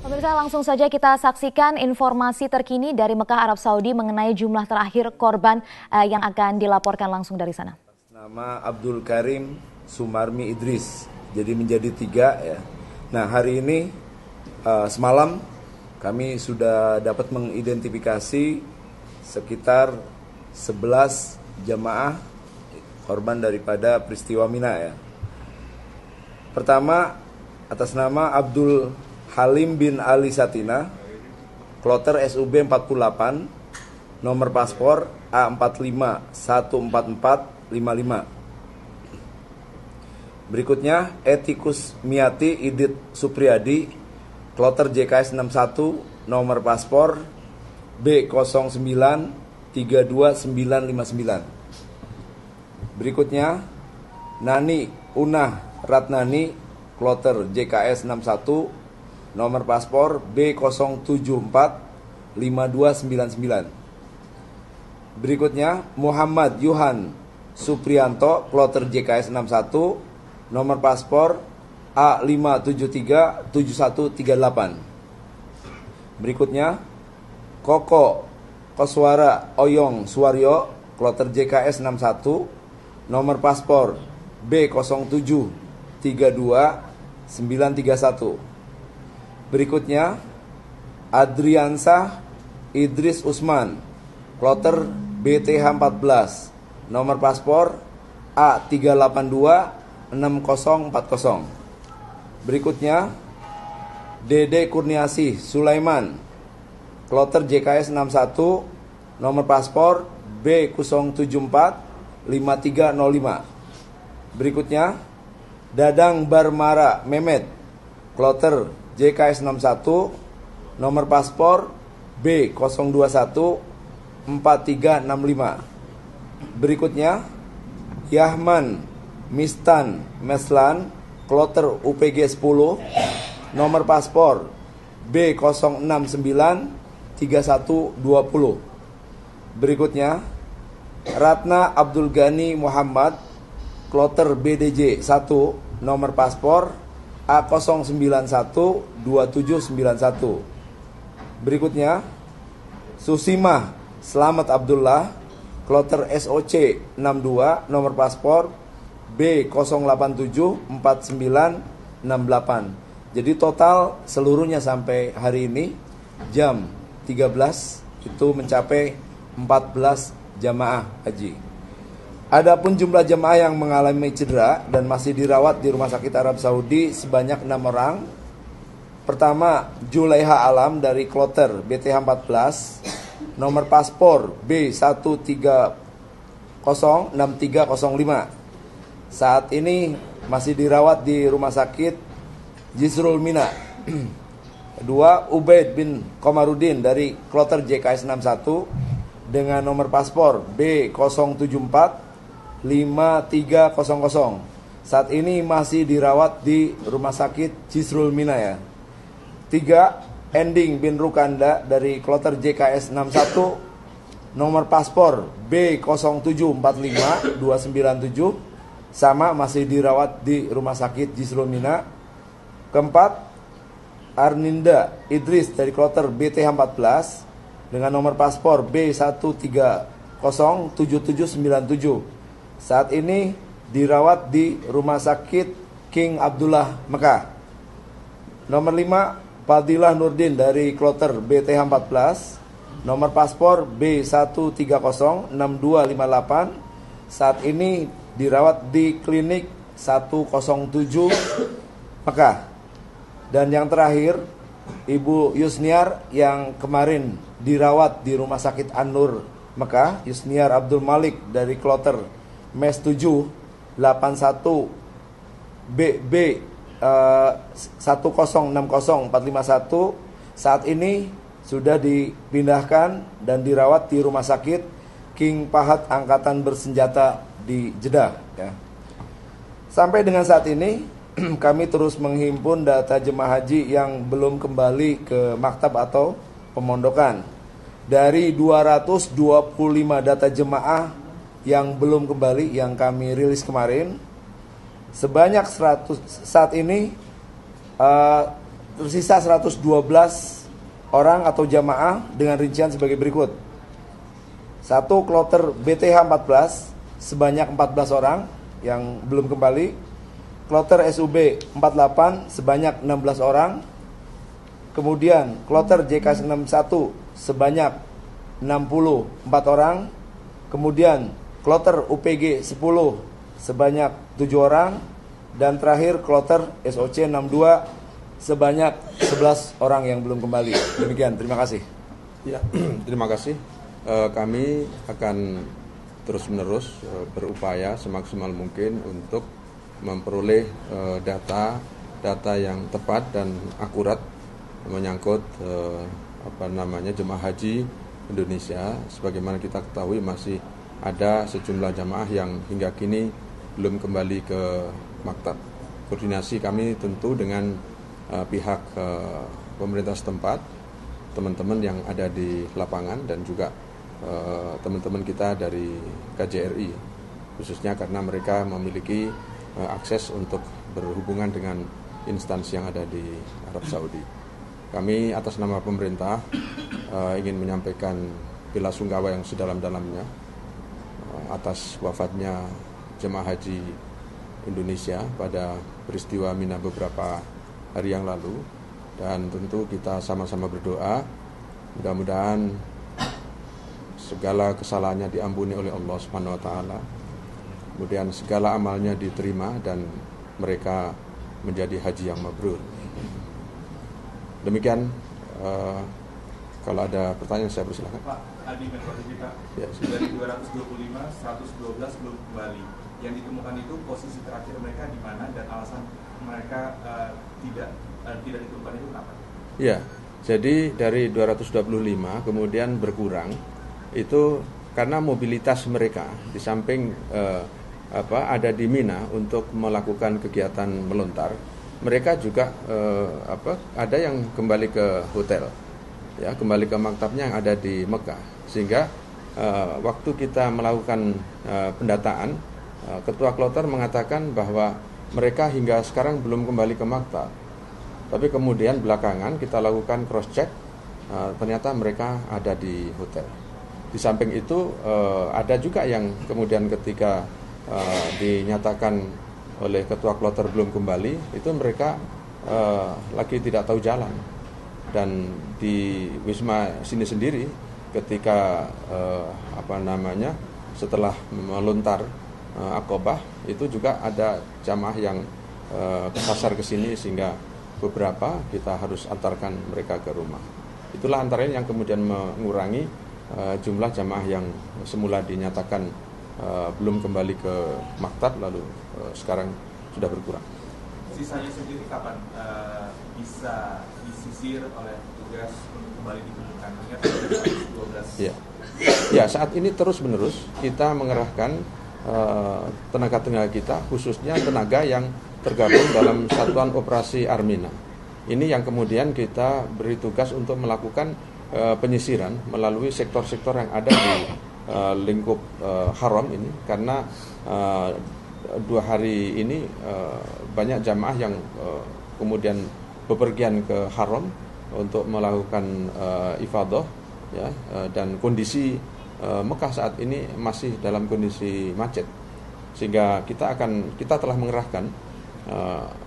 Pemirsa, langsung saja kita saksikan informasi terkini dari Mekah, Arab Saudi mengenai jumlah terakhir korban yang akan dilaporkan langsung dari sana. Nama Abdul Karim Sumarmi Idris, jadi menjadi 3 ya. Nah, hari ini semalam kami sudah dapat mengidentifikasi sekitar 11 jamaah korban daripada peristiwa Mina ya. Pertama, atas nama Abdul Halim bin Ali Satina, kloter SUB 48, nomor paspor A451445. Berikutnya Etikus Miati Idit Supriyadi, kloter JKS 61, nomor paspor B09329959. Berikutnya Nani Unah Ratnani, kloter JKS 61, nomor paspor B0745299. Berikutnya Muhammad Yuhan Supriyanto, kloter JKS 61, nomor paspor A5737138. Berikutnya Koko Koswara Oyong Suwaryo, kloter JKS 61, nomor paspor B0732931. Berikutnya Adriansah Idris Usman, kloter BTH 14, nomor paspor A3826040. Berikutnya Dede Kurniasih Sulaiman, kloter JKS 61, nomor paspor B0745305. Berikutnya Dadang Barmara Mehmet, kloter JKS 61, nomor paspor B0214365. Berikutnya Yahman Mistan Meslan, kloter UPG 10, nomor paspor B0693120. Berikutnya Ratna Abdul Ghani Muhammad, kloter BDJ 1, nomor paspor A0912791. Berikutnya Susimah Slamet Abdullah, kloter SOC 62, nomor paspor B0874968. Jadi total seluruhnya sampai hari ini jam 13 itu mencapai 14 jamaah haji. Adapun jumlah jemaah yang mengalami cedera dan masih dirawat di Rumah Sakit Arab Saudi sebanyak 6 orang. Pertama, Julaiha Alam dari kloter BTH 14, nomor paspor B1306305. Saat ini masih dirawat di Rumah Sakit Jisrul Mina. Kedua, Ubaid bin Komarudin dari kloter JKS 61 dengan nomor paspor B0745300. Saat ini masih dirawat di Rumah Sakit Jisrul Mina ya. 3, Ending bin Rukanda dari kloter JKS 61, nomor paspor B0745297, sama masih dirawat di Rumah Sakit Jisrul Mina. Keempat, Arninda Idris dari kloter BTH 14 dengan nomor paspor B1307797. Saat ini dirawat di Rumah Sakit King Abdullah Mekah. Nomor 5, Fadilah Nurdin dari kloter BTH 14, nomor paspor B1306258. Saat ini dirawat di Klinik 107 Mekah. Dan yang terakhir, Ibu Yusniar yang kemarin dirawat di Rumah Sakit An-Nur Mekah, Yusniar Abdul Malik dari kloter MES 781 BB 1060451. Saat ini sudah dipindahkan dan dirawat di Rumah Sakit King Fahad Angkatan Bersenjata di Jeddah ya. Sampai dengan saat ini kami terus menghimpun data jemaah haji yang belum kembali ke maktab atau pemondokan. Dari 225 data jemaah yang belum kembali yang kami rilis kemarin, sebanyak 100 saat ini tersisa 112 orang atau jamaah dengan rincian sebagai berikut. 1. Kloter BTH 14 sebanyak 14 orang yang belum kembali. Kloter SUB 48 sebanyak 16 orang. Kemudian kloter JK 61 sebanyak 64 orang. Kemudian kloter UPG 10 sebanyak 7 orang. Dan terakhir kloter SOC 62 sebanyak 11 orang yang belum kembali. Demikian, terima kasih. Ya, terima kasih. Kami akan terus-menerus berupaya semaksimal mungkin untuk memperoleh data yang tepat dan akurat menyangkut jemaah haji Indonesia. Sebagaimana kita ketahui masih ada sejumlah jamaah yang hingga kini belum kembali ke maktab. Koordinasi kami tentu dengan pihak pemerintah setempat, teman-teman yang ada di lapangan dan juga teman-teman kita dari KJRI, khususnya karena mereka memiliki akses untuk berhubungan dengan instansi yang ada di Arab Saudi. Kami atas nama pemerintah ingin menyampaikan bela sungkawa yang sedalam-dalamnya atas wafatnya jemaah haji Indonesia pada peristiwa Mina beberapa hari yang lalu, dan tentu kita sama-sama berdoa mudah-mudahan segala kesalahannya diampuni oleh Allah Subhanahu wa taala. Kemudian segala amalnya diterima dan mereka menjadi haji yang mabrur. Demikian, kalau ada pertanyaan saya persilakan. Pak, Adi Menkoordinator, ya, dari 225, 112 belum kembali. Yang ditemukan itu posisi terakhir mereka di mana dan alasan mereka tidak ditemukan itu kenapa? Ya, jadi dari 225 kemudian berkurang itu karena mobilitas mereka di samping ada di Mina untuk melakukan kegiatan melontar, mereka juga ada yang kembali ke hotel, ya, kembali ke maktabnya yang ada di Mekah, sehingga waktu kita melakukan pendataan, Ketua Kloter mengatakan bahwa mereka hingga sekarang belum kembali ke maktab. Tapi kemudian belakangan kita lakukan cross check, ternyata mereka ada di hotel. Di samping itu ada juga yang kemudian ketika dinyatakan oleh Ketua Kloter belum kembali, itu mereka lagi tidak tahu jalan. Dan di Wisma sini sendiri ketika setelah melontar Aqobah itu juga ada jamaah yang kesasar ke sini sehingga beberapa kita harus antarkan mereka ke rumah. Itulah antaranya yang kemudian mengurangi jumlah jamaah yang semula dinyatakan belum kembali ke maktab lalu sekarang sudah berkurang. Sisanya sendiri kapan bisa disisir oleh petugas untuk kembali ditemukan? Ingat 12. Ya, saat ini terus-menerus kita mengerahkan tenaga-tenaga kita, khususnya tenaga yang tergabung dalam Satuan Operasi Armina. Ini yang kemudian kita beri tugas untuk melakukan penyisiran melalui sektor-sektor yang ada di lingkup haram ini, karena 2 hari ini banyak jamaah yang kemudian bepergian ke haram untuk melakukan ifadah, ya, dan kondisi Mekah saat ini masih dalam kondisi macet, sehingga kita telah mengerahkan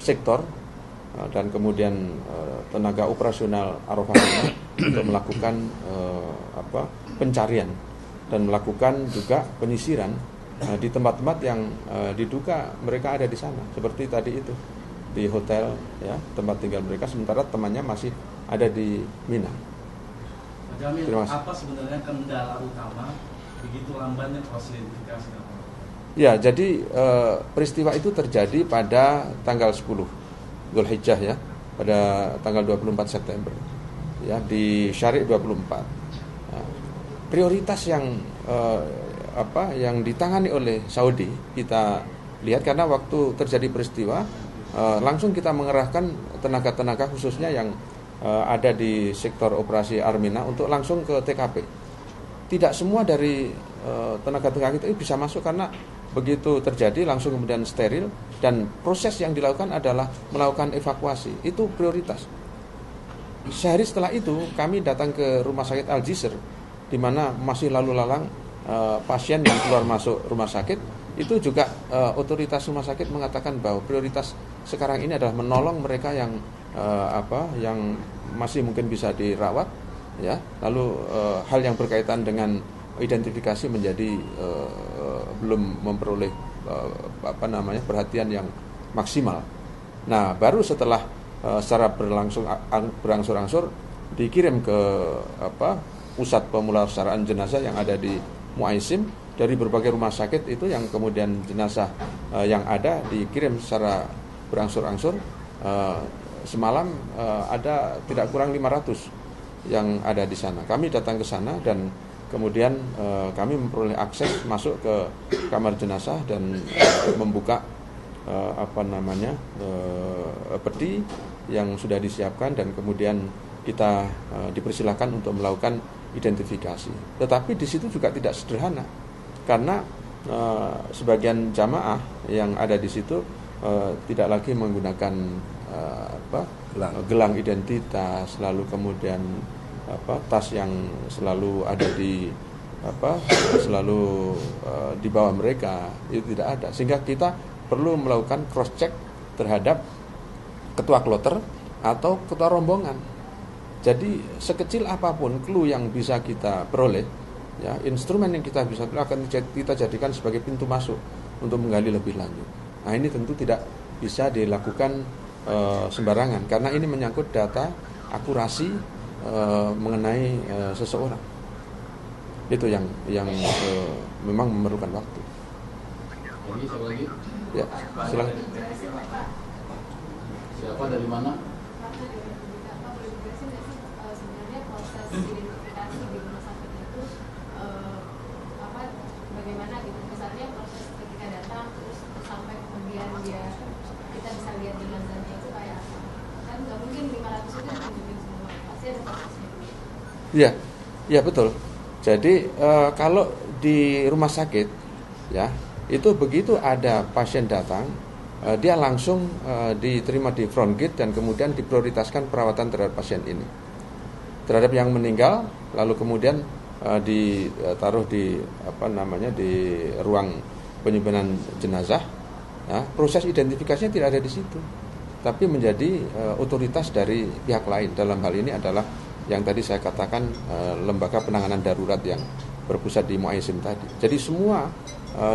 sektor dan kemudian tenaga operasional Arafah untuk melakukan pencarian dan melakukan juga penyisiran di tempat-tempat yang diduga mereka ada di sana, seperti tadi itu di hotel, ya, tempat tinggal mereka, sementara temannya masih ada di Mina. Jamil, apa sebenarnya kendala utama begitu lambannya proses identifikasi? Ya, jadi peristiwa itu terjadi pada tanggal 10 Dzulhijjah, ya, pada tanggal 24 September, ya, di Syarik 24. Nah, prioritas yang ditangani oleh Saudi kita lihat, karena waktu terjadi peristiwa langsung kita mengerahkan tenaga-tenaga khususnya yang ada di sektor operasi Armina untuk langsung ke TKP. Tidak semua dari tenaga-tenaga kita bisa masuk karena begitu terjadi langsung kemudian steril, dan proses yang dilakukan adalah melakukan evakuasi. Itu prioritas. sehari setelah itu kami datang ke rumah sakit Al-Jisr, di mana masih lalu lalang pasien yang keluar masuk rumah sakit. Itu juga otoritas rumah sakit mengatakan bahwa prioritas sekarang ini adalah menolong mereka yang yang masih mungkin bisa dirawat, ya. Lalu hal yang berkaitan dengan identifikasi menjadi belum memperoleh perhatian yang maksimal. Nah, baru setelah secara berangsur-angsur dikirim ke pusat pemulasaraan jenazah yang ada di Muaisim dari berbagai rumah sakit itu, yang kemudian jenazah yang ada dikirim secara berangsur-angsur. Semalam ada tidak kurang 500 yang ada di sana. Kami datang ke sana dan kemudian kami memperoleh akses masuk ke kamar jenazah dan membuka peti yang sudah disiapkan, dan kemudian kita dipersilakan untuk melakukan identifikasi. Tetapi di situ juga tidak sederhana, karena sebagian jamaah yang ada di situ tidak lagi menggunakan gelang identitas, lalu kemudian tas yang selalu ada di di bawah mereka itu tidak ada, sehingga kita perlu melakukan cross check terhadap ketua kloter atau ketua rombongan. Jadi sekecil apapun clue yang bisa kita peroleh, ya, instrumen yang kita bisa akan kita jadikan sebagai pintu masuk untuk menggali lebih lanjut. Nah, ini tentu tidak bisa dilakukan sembarangan, karena ini menyangkut data akurasi mengenai seseorang. Itu yang memang memerlukan waktu. Lagi, siapa lagi? Ya, silakan. Siapa dari mana? Sebenarnya proses identifikasi di rumah sakit itu bagaimana gitu? Misalnya proses ketika datang terus sampai kemudian kita bisa lihat jenazahnya itu kayak apa? Kan nggak mungkin 500 itu ditunjukin semua, pasti ada prosesnya. Iya, iya betul. Jadi kalau di rumah sakit, ya, itu begitu ada pasien datang, dia langsung diterima di front gate dan kemudian diprioritaskan perawatan terhadap pasien ini. Terhadap yang meninggal, lalu kemudian ditaruh di di ruang penyimpanan jenazah. Ya, proses identifikasinya tidak ada di situ, tapi menjadi otoritas dari pihak lain. Dalam hal ini adalah yang tadi saya katakan lembaga penanganan darurat yang berpusat di Muaisim tadi. Jadi semua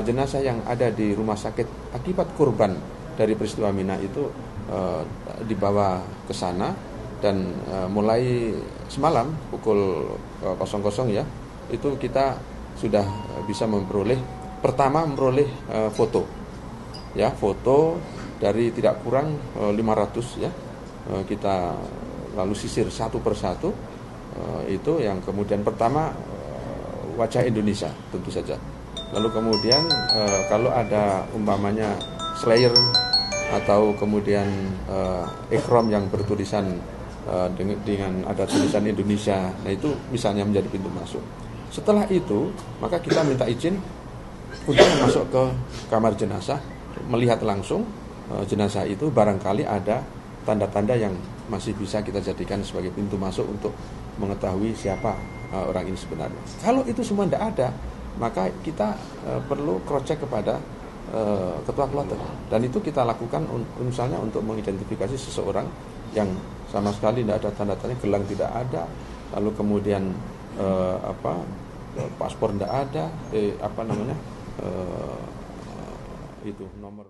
jenazah yang ada di rumah sakit akibat korban dari peristiwa Mina itu dibawa ke sana, dan mulai semalam pukul 00 ya, itu kita sudah bisa memperoleh foto, ya, foto dari tidak kurang 500 ya, kita lalu sisir satu persatu. Itu yang kemudian pertama wajah Indonesia tentu saja, lalu kemudian kalau ada umpamanya slayer atau kemudian ikhram yang bertulisan dengan ada tulisan Indonesia, nah itu misalnya menjadi pintu masuk. Setelah itu maka kita minta izin untuk masuk ke kamar jenazah, melihat langsung jenazah itu, barangkali ada tanda-tanda yang masih bisa kita jadikan sebagai pintu masuk untuk mengetahui siapa orang ini sebenarnya. Kalau itu semua tidak ada, maka kita perlu cross check kepada ketua kloter, dan itu kita lakukan misalnya untuk mengidentifikasi seseorang yang sama sekali tidak ada tanda-tanda, gelang tidak ada, lalu kemudian paspor tidak ada, itu nomor